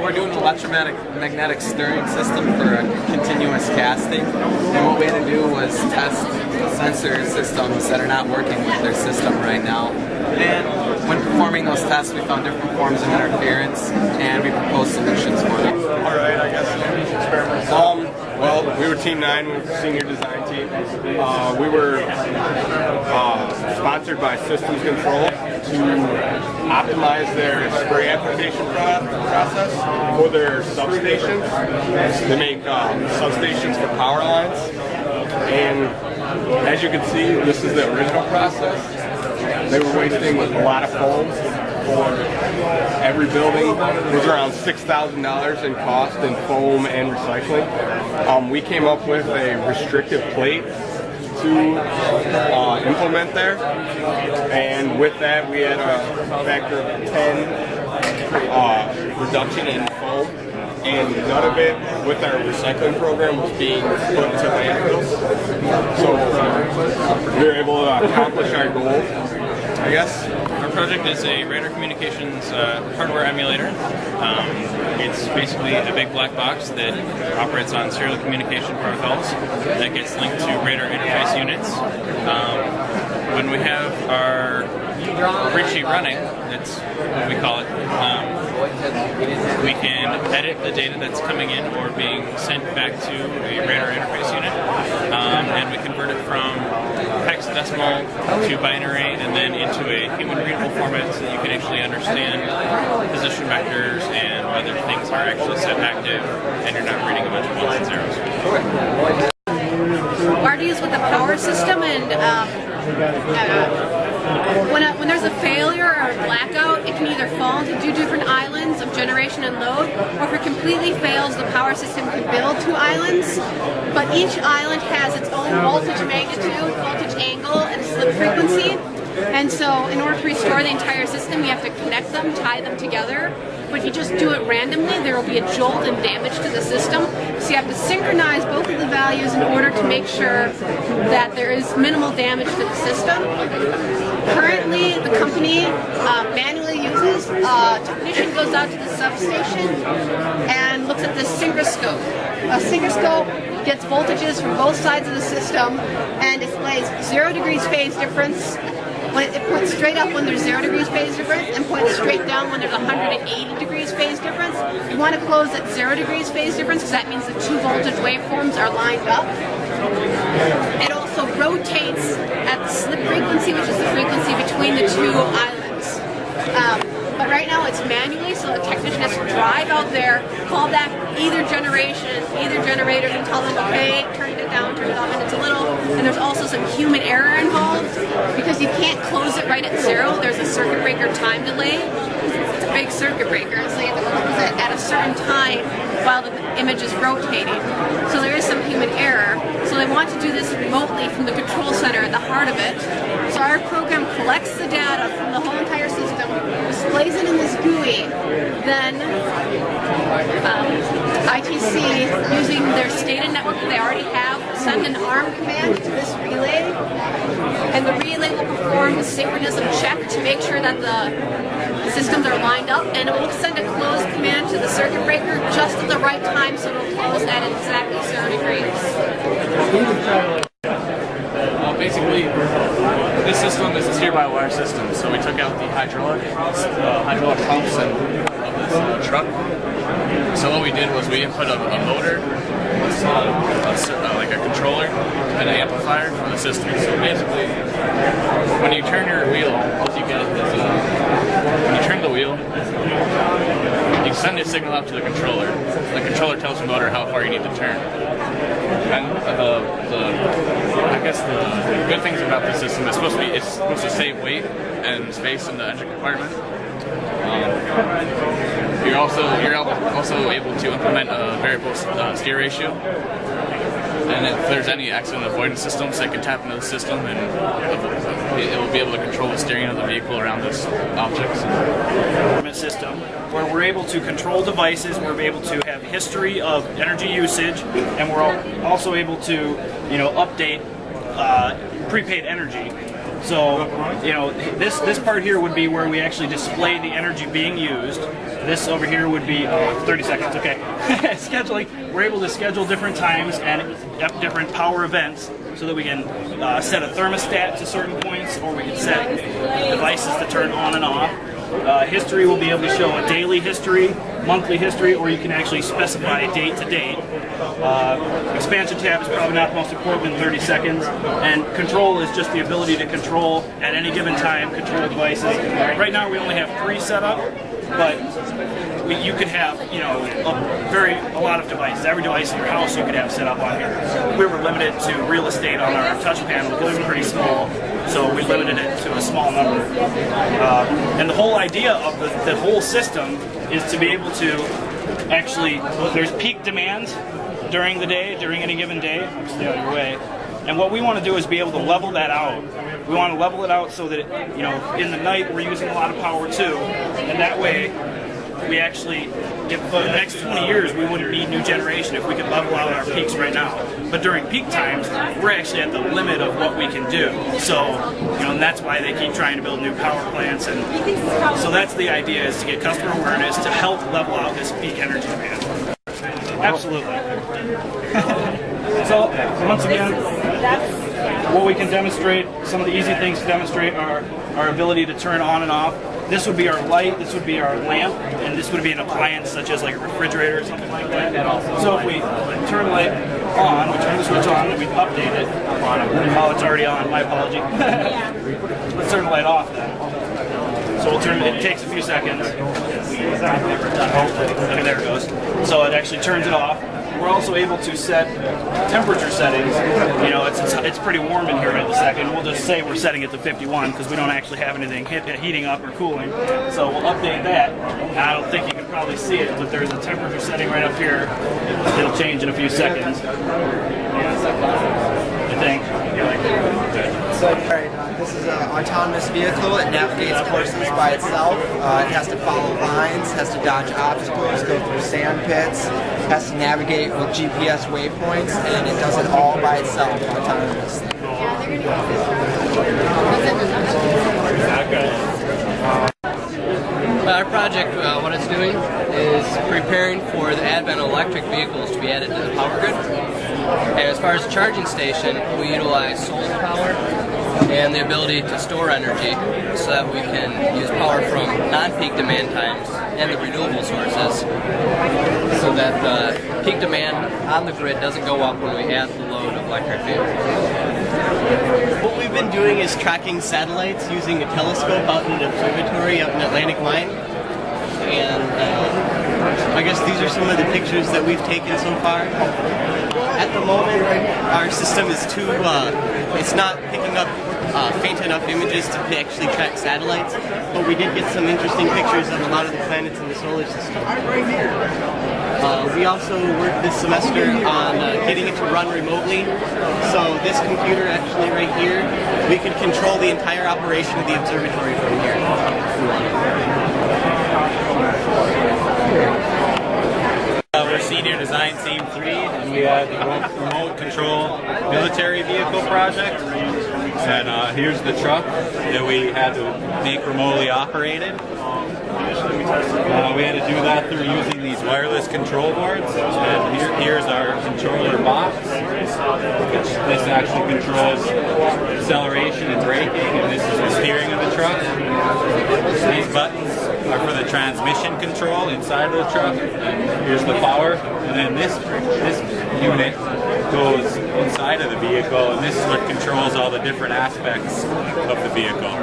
We're doing an electromagnetic stirring system for continuous casting. And what we had to do was test sensor systems that are not working with their system right now. And when performing those tests, we found different forms of interference, and we proposed solutions for them. All right, I guess. Well, we were Team 9, we were the senior design team. We were sponsored by Systems Control to optimize their spray application process for their substations. They make substations for power lines. And as you can see, this is the original process. They were wasting a lot of foam for every building. It was around $6,000 in cost in foam and recycling. We came up with a restrictive plate to implement there, and with that we had a factor of 10 reduction in foam, and none of it with our recycling program was being put to landfills. So we were able to accomplish our goal, I guess. Our project is a radar communications hardware emulator. It's basically a big black box that operates on serial communication protocols that gets linked to radar interface units. When we have our grid sheet running, that's what we call it, we can edit the data that's coming in or being sent back to a radar interface unit, and we convert it from hexadecimal to binary and then into a human readable format so that you can actually understand position vectors and whether things are actually set active and you're not reading a bunch of ones and zeros. Our deals with the power system, and when there's a failure or a blackout, it can either fall into two different islands of generation and load, or if it completely fails, the power system can build two islands, but each island has its own voltage magnitude, voltage angle, and slip frequency. And so in order to restore the entire system, you have to connect them, tie them together. But if you just do it randomly, there will be a jolt and damage to the system. So you have to synchronize both of the values in order to make sure that there is minimal damage to the system. Currently, the company manually uses, a technician goes out to the substation and looks at this synchronoscope. A synchronoscope gets voltages from both sides of the system and displays 0 degrees phase difference. When it points straight up when there's 0 degrees phase difference and points straight down when there's 180 degrees phase difference. You want to close at 0 degrees phase difference because that means the two voltage waveforms are lined up. It also rotates at the slip frequency, which is the frequency between the two islands. But right now it's manually, so the technician has to drive out there, call back either generators and tell them, okay, turn it down, turn it off, and it's a little, and there's also some human error involved because you can't close it right at 0. There's a circuit breaker time delay. It's a big circuit breaker, and so you have to close it at a certain time while the image is rotating. So there is some human error. So they want to do this remotely from the control center at the heart of it. So our program collects the data from the whole entire system, displays it in this GUI, then ITC, using their stated network that they already have, will send an ARM command to this relay, and the relay will perform the synchronism check to make sure that the systems are lined up, and it will send a close command to the circuit breaker just at the right time so it will close at exactly 0 degrees. Basically, this system is a steer-by-wire system, so we took out the hydraulic pumps of this truck. So what we did was we input a motor, like a controller, and an amplifier for the system. So basically, when you turn your wheel, what you get is when you turn the wheel, you send a signal out to the controller. The controller tells the motor how far you need to turn. And I guess the good things about this system is it's supposed to save weight and space in the engine compartment. You're also able to implement a variable steer ratio. And if there's any accident avoidance systems, they can tap into the system and it will be able to control the steering of the vehicle around this object. System where we're able to control devices, we're able to have history of energy usage, and we're also able to, update prepaid energy. So, you know, this part here would be where we actually display the energy being used. This over here would be 30 seconds. Okay, scheduling. We're able to schedule different times and different power events, so that we can set a thermostat to certain points, or we can set devices to turn on and off. History will be able to show a daily history, monthly history, or you can actually specify date to date. Expansion tab is probably not the most important in 30 seconds, and control is just the ability to control at any given time, control devices. Right now we only have 3 set up, but you could have, you know, a lot of devices. Every device in your house you could have set up on here. We were limited to real estate on our touch panel because it's pretty small, so we limited it to a small number. And the whole idea of the whole system is to be able to actually, there's peak demand during the day, during any given day. Stay out of your way. And what we want to do is be able to level that out. We want to level it out so that, you know, in the night we're using a lot of power too, and that way we actually, for the next 20 years, we wouldn't need new generation if we could level out our peaks right now. But during peak times, we're actually at the limit of what we can do. So, you know, and that's why they keep trying to build new power plants. And so that's the idea, is to get customer awareness to help level out this peak energy demand. Absolutely. So, once again, what we can demonstrate, some of the easy things to demonstrate are our ability to turn on and off. This would be our light, this would be our lamp, and this would be an appliance such as like a refrigerator or something like that. So if we turn the light on, we turn the switch on, and we update it. Oh, it's already on, my apology. Let's turn the light off then. So we'll turn it takes a few seconds. Okay, there it goes. So it actually turns it off. We're also able to set temperature settings. You know, it's pretty warm in here right this second. We'll just say we're setting it to 51 because we don't actually have anything heating up or cooling. So we'll update that. I don't think you can probably see it, but there's a temperature setting right up here. It'll change in a few seconds, I think. So, this is an autonomous vehicle. It navigates courses by itself. It has to follow lines, has to dodge obstacles, go through sand pits, has to navigate with GPS waypoints, and it does it all by itself autonomously. Our project, what it's doing is preparing for the advent of electric vehicles to be added to the power grid. And as far as the charging station, we utilize solar power and the ability to store energy so that we can use power from non-peak demand times and the renewable sources so that the peak demand on the grid doesn't go up when we add the load of electric vehicles. What we've been doing is tracking satellites using a telescope out in an observatory out in Atlantic Line. And I guess these are some of the pictures that we've taken so far. At the moment, our system is it's not picking up faint enough images to actually track satellites, but we did get some interesting pictures of a lot of the planets in the solar system. We also worked this semester on getting it to run remotely. So this computer actually right here, we could control the entire operation of the observatory from here. We're Senior Design Team 3, and we have the Remote Control Military Vehicle Project. And here's the truck that we had to make remotely operated. We had to do that through using these wireless control boards. And here's our controller box. This actually controls acceleration and braking, and this is the steering of the truck. These buttons are for the transmission control inside of the truck. Here's the power, and then this unit goes inside of the vehicle, and this is what controls all the different aspects of the vehicle.